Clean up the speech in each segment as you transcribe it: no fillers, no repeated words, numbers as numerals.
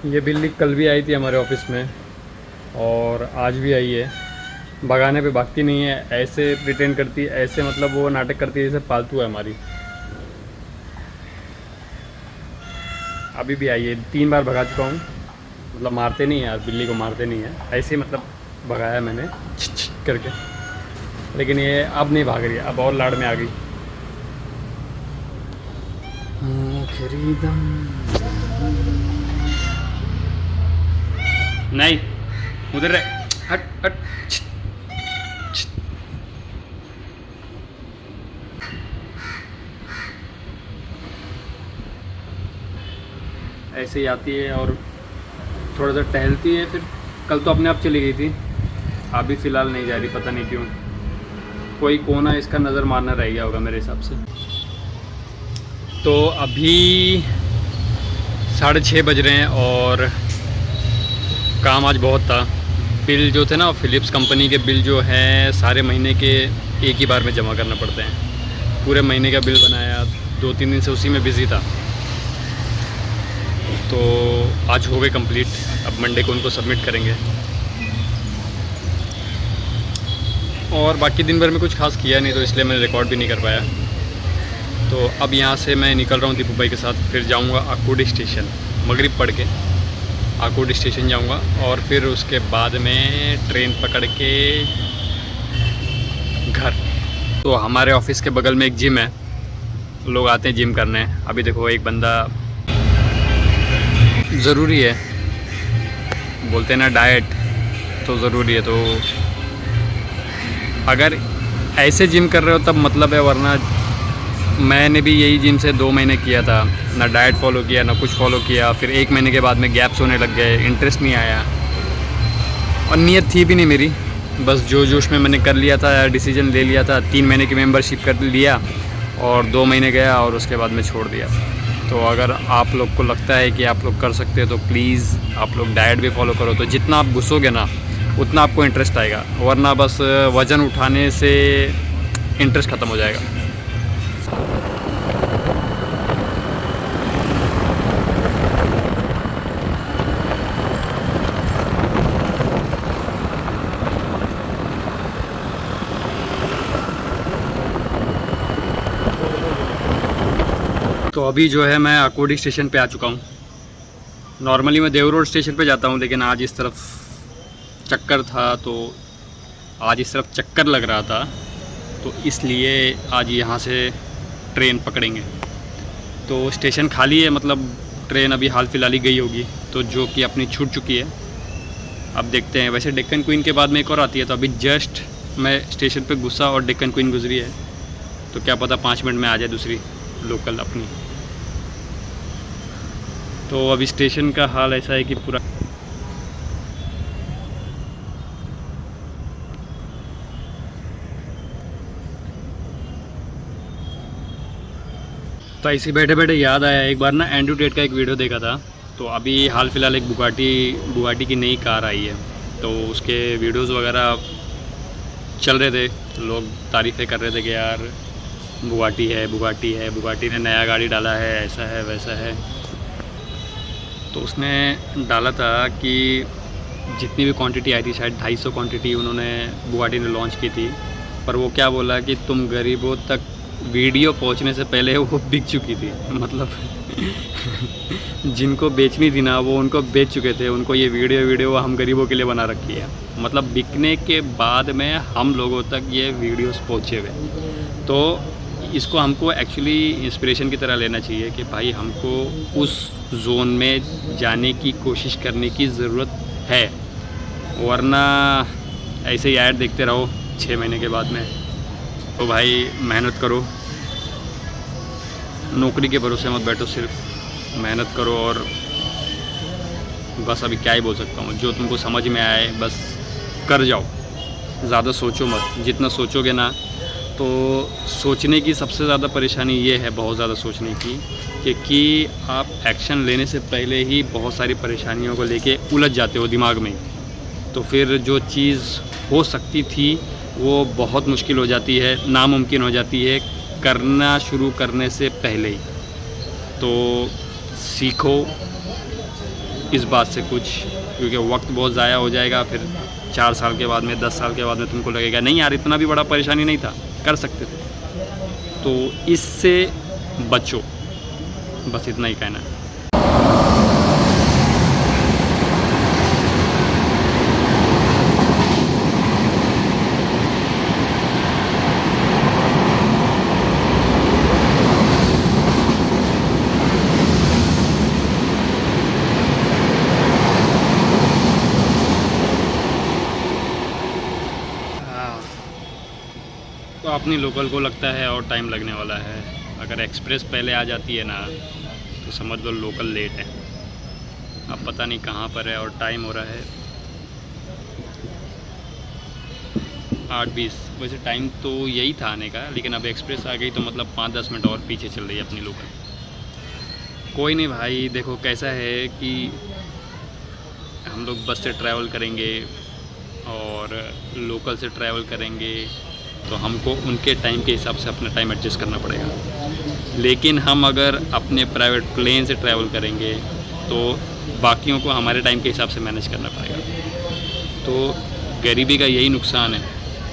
ये बिल्ली कल भी आई थी हमारे ऑफिस में और आज भी आई है। भगाने पे भागती नहीं है, ऐसे प्रिटेंड करती है, ऐसे मतलब वो नाटक करती है जैसे पालतू है हमारी। अभी भी आई है, 3 बार भगा चुका हूँ। मतलब मारते नहीं है यार, बिल्ली को मारते नहीं है, ऐसे ही मतलब भगाया मैंने छिट छिट करके। लेकिन ये अब नहीं भाग रही है, अब और लाड़ में आ गई। आखिरी दम नहीं, उधर रह, हट हट छिट, छिट। ऐसे ही आती है और थोड़ा सा टहलती है, फिर कल तो अपने आप चली गई थी, अभी फ़िलहाल नहीं जा रही, पता नहीं क्यों। कोई कोना इसका नज़र मारना रह गया होगा मेरे हिसाब से। तो अभी 6:30 बज रहे हैं और काम आज बहुत था। बिल जो थे ना, फ़िलिप्स कंपनी के बिल जो हैं सारे महीने के एक ही बार में जमा करना पड़ते हैं। पूरे महीने का बिल बनाया, 2-3 दिन से उसी में बिज़ी था। तो आज हो गए कंप्लीट, अब मंडे को उनको सबमिट करेंगे। और बाकी दिन भर में कुछ खास किया नहीं, तो इसलिए मैंने रिकॉर्ड भी नहीं कर पाया। तो अब यहाँ से मैं निकल रहा हूँ दीपू भाई के साथ, फिर जाऊँगा आकोडी स्टेशन, मगरिब पढ़ के आकोडी स्टेशन जाऊँगा और फिर उसके बाद में ट्रेन पकड़ के घर। तो हमारे ऑफिस के बगल में एक जिम है, लोग आते हैं जिम करने। अभी देखो एक बंदा, ज़रूरी है, बोलते हैं ना डाइट तो ज़रूरी है। तो अगर ऐसे जिम कर रहे हो तब मतलब है, वरना मैंने भी यही जिम से 2 महीने किया था, ना डाइट फॉलो किया ना कुछ फॉलो किया। फिर 1 महीने के बाद में गैप्स होने लग गए, इंटरेस्ट नहीं आया और नीयत थी भी नहीं मेरी। बस जो जोश में मैंने कर लिया था, डिसीजन ले लिया था, 3 महीने की मेंबरशिप कर लिया और 2 महीने गया और उसके बाद में छोड़ दिया। तो अगर आप लोग को लगता है कि आप लोग कर सकते हो तो प्लीज़ आप लोग डाइट भी फॉलो करो। तो जितना आप घुसोगे ना उतना आपको इंटरेस्ट आएगा, वरना बस वज़न उठाने से इंटरेस्ट ख़त्म हो जाएगा। तो अभी जो है मैं आकोडी स्टेशन पे आ चुका हूँ। नॉर्मली मैं देव रोड स्टेशन पे जाता हूँ, लेकिन आज इस तरफ चक्कर था, तो आज इस तरफ चक्कर लग रहा था, तो इसलिए आज यहाँ से ट्रेन पकड़ेंगे। तो स्टेशन खाली है, मतलब ट्रेन अभी हाल फिलहाल ही गई होगी, तो जो कि अपनी छूट चुकी है। अब देखते हैं, वैसे डेक्कन क्वीन के बाद में एक और आती है, तो अभी जस्ट मैं स्टेशन पे घुसा और डेक्कन क्वीन गुजरी है, तो क्या पता 5 मिनट में आ जाए दूसरी लोकल अपनी। तो अभी स्टेशन का हाल ऐसा है कि पूरा तो ऐसे बैठे बैठे याद आया, एक बार ना एंड्रयू टेट का एक वीडियो देखा था। तो अभी हाल फिलहाल एक बुगाटी की नई कार आई है, तो उसके वीडियोस वगैरह चल रहे थे, लोग तारीफ़ें कर रहे थे कि यार बुगाटी ने नया गाड़ी डाला है, ऐसा है वैसा है। तो उसने डाला था कि जितनी भी क्वांटिटी आई थी, शायद 250 क्वांटिटी उन्होंने बुगाटी ने लॉन्च की थी, पर वो क्या बोला कि तुम गरीबों तक वीडियो पहुंचने से पहले वो बिक चुकी थी। मतलब जिनको बेचनी थी ना, वो उनको बेच चुके थे, उनको ये वीडियो हम गरीबों के लिए बना रखी है। मतलब बिकने के बाद में हम लोगों तक ये वीडियोस पहुँचे हुए। तो इसको हमको एक्चुअली इंस्पिरेशन की तरह लेना चाहिए कि भाई हमको उस जोन में जाने की कोशिश करने की ज़रूरत है, वरना ऐसे ही ऐड देखते रहो 6 महीने के बाद में। तो भाई मेहनत करो, नौकरी के भरोसे मत बैठो, सिर्फ मेहनत करो। और बस अभी क्या ही बोल सकता हूँ, जो तुमको समझ में आए बस कर जाओ, ज़्यादा सोचो मत। जितना सोचोगे ना, तो सोचने की सबसे ज़्यादा परेशानी ये है, बहुत ज़्यादा सोचने की, कि आप एक्शन लेने से पहले ही बहुत सारी परेशानियों को लेके उलझ जाते हो दिमाग में। तो फिर जो चीज़ हो सकती थी वो बहुत मुश्किल हो जाती है, नामुमकिन हो जाती है करना शुरू करने से पहले ही। तो सीखो, इस बात से कुछ, क्योंकि वक्त बहुत ज़ाया हो जाएगा। फिर 4 साल के बाद में, 10 साल के बाद में तुमको लगेगा नहीं यार इतना भी बड़ा परेशानी नहीं था, कर सकते थे। तो इससे बचो, बस इतना ही कहना है। तो अपनी लोकल को लगता है और टाइम लगने वाला है। अगर एक्सप्रेस पहले आ जाती है ना तो समझ लो लोकल लेट है। अब पता नहीं कहाँ पर है और टाइम हो रहा है 8:20। वैसे टाइम तो यही था आने का, लेकिन अब एक्सप्रेस आ गई तो मतलब 5-10 मिनट और पीछे चल रही है अपनी लोकल। कोई नहीं भाई, देखो कैसा है कि हम लोग बस से ट्रैवल करेंगे और लोकल से ट्रैवल करेंगे तो हमको उनके टाइम के हिसाब से अपना टाइम एडजस्ट करना पड़ेगा। लेकिन हम अगर अपने प्राइवेट प्लेन से ट्रैवल करेंगे तो बाकियों को हमारे टाइम के हिसाब से मैनेज करना पड़ेगा। तो गरीबी का यही नुकसान है,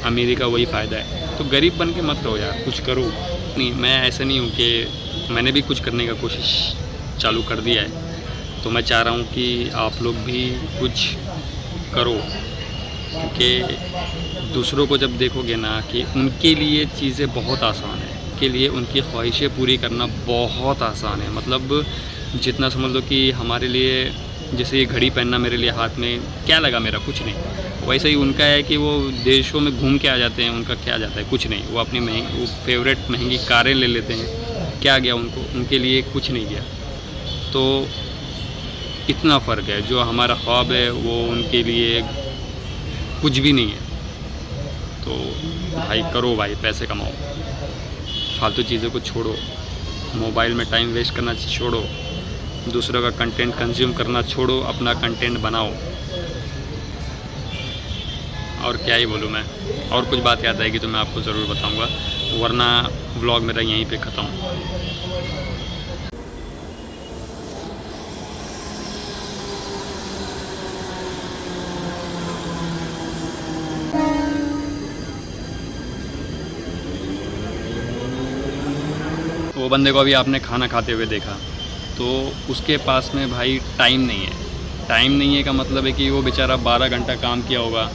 अमीरी का वही फ़ायदा है। तो गरीब बन के मत रहो यार, कुछ करो। नहीं, मैं ऐसा नहीं हूँ कि मैंने भी कुछ करने का कोशिश चालू कर दिया है, तो मैं चाह रहा हूँ कि आप लोग भी कुछ करो। क्योंकि दूसरों को जब देखोगे ना कि उनके लिए चीज़ें बहुत आसान है, उनके लिए उनकी ख्वाहिशें पूरी करना बहुत आसान है। मतलब जितना समझ लो कि हमारे लिए जैसे ये घड़ी पहनना मेरे लिए हाथ में क्या लगा, मेरा कुछ नहीं, वैसे ही उनका है कि वो देशों में घूम के आ जाते हैं, उनका क्या जाता है, कुछ नहीं। वो अपनी वो फेवरेट महंगी कारें ले लेते हैं, क्या गया उनको, उनके लिए कुछ नहीं गया। तो इतना फ़र्क है। जो हमारा ख्वाब है वो उनके लिए कुछ भी नहीं है। तो भाई करो भाई, पैसे कमाओ, फालतू चीज़ों को छोड़ो, मोबाइल में टाइम वेस्ट करना छोड़ो, दूसरों का कंटेंट कंज्यूम करना छोड़ो, अपना कंटेंट बनाओ। और क्या ही बोलूँ मैं, और कुछ बात याद आएगी तो मैं आपको ज़रूर बताऊँगा, वरना व्लॉग मेरा यहीं पे ख़त्म। वो बंदे को अभी आपने खाना खाते हुए देखा, तो उसके पास में भाई टाइम नहीं है। टाइम नहीं है का मतलब है कि वो बेचारा 12 घंटा काम किया होगा,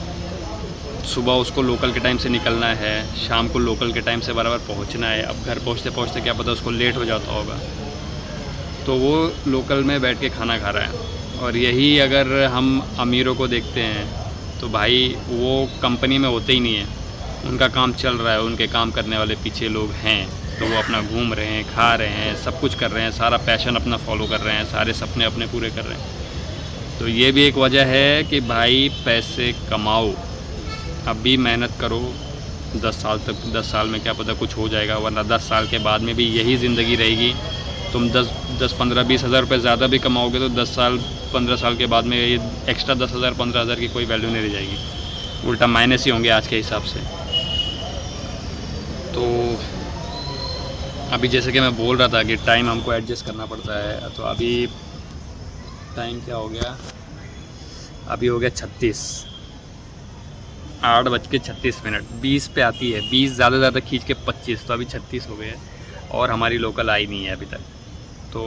सुबह उसको लोकल के टाइम से निकलना है, शाम को लोकल के टाइम से बराबर पहुंचना है। अब घर पहुंचते पहुंचते क्या पता उसको लेट हो जाता होगा, तो वो लोकल में बैठ के खाना खा रहा है। और यही अगर हम अमीरों को देखते हैं तो भाई वो कंपनी में होते ही नहीं है, उनका काम चल रहा है, उनके काम करने वाले पीछे लोग हैं, तो वो अपना घूम रहे हैं, खा रहे हैं, सब कुछ कर रहे हैं, सारा पैशन अपना फॉलो कर रहे हैं, सारे सपने अपने पूरे कर रहे हैं। तो ये भी एक वजह है कि भाई पैसे कमाओ, अभी मेहनत करो, 10 साल तक, 10 साल में क्या पता कुछ हो जाएगा, वरना 10 साल के बाद में भी यही ज़िंदगी रहेगी। तुम 10-15-20 हज़ार रुपये ज़्यादा भी कमाओगे तो 10 साल 15 साल के बाद में ये एक्स्ट्रा 10,000 15,000 की कोई वैल्यू नहीं रह जाएगी, उल्टा माइनस ही होंगे आज के हिसाब से। तो अभी जैसे कि मैं बोल रहा था कि टाइम हमको एडजस्ट करना पड़ता है, तो अभी टाइम क्या हो गया, अभी हो गया 36, 8:36, 20 पे आती है, 20 ज़्यादा खींच के 25, तो अभी 36 हो गए और हमारी लोकल आई नहीं है अभी तक। तो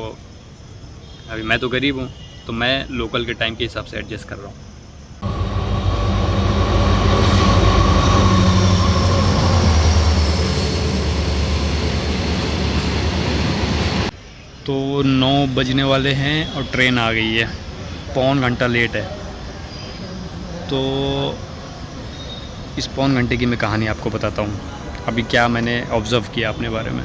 अभी मैं तो गरीब हूँ, तो मैं लोकल के टाइम के हिसाब से एडजस्ट कर रहा हूँ। तो 9 बजने वाले हैं और ट्रेन आ गई है, पौन घंटा लेट है। तो इस पौन घंटे की मैं कहानी आपको बताता हूँ, अभी क्या मैंने ऑब्ज़र्व किया अपने बारे में।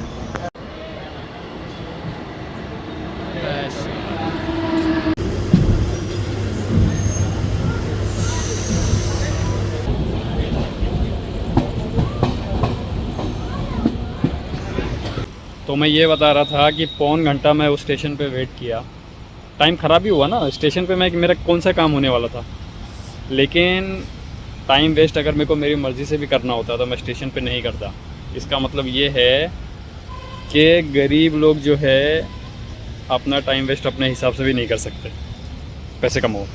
तो मैं ये बता रहा था कि पौन घंटा मैं उस स्टेशन पे वेट किया, टाइम ख़राब ही हुआ ना, स्टेशन पे मैं मेरा कौन सा काम होने वाला था। लेकिन टाइम वेस्ट अगर मेरे को मेरी मर्ज़ी से भी करना होता तो मैं स्टेशन पे नहीं करता। इसका मतलब ये है कि गरीब लोग जो है अपना टाइम वेस्ट अपने हिसाब से भी नहीं कर सकते। पैसे कमाओ।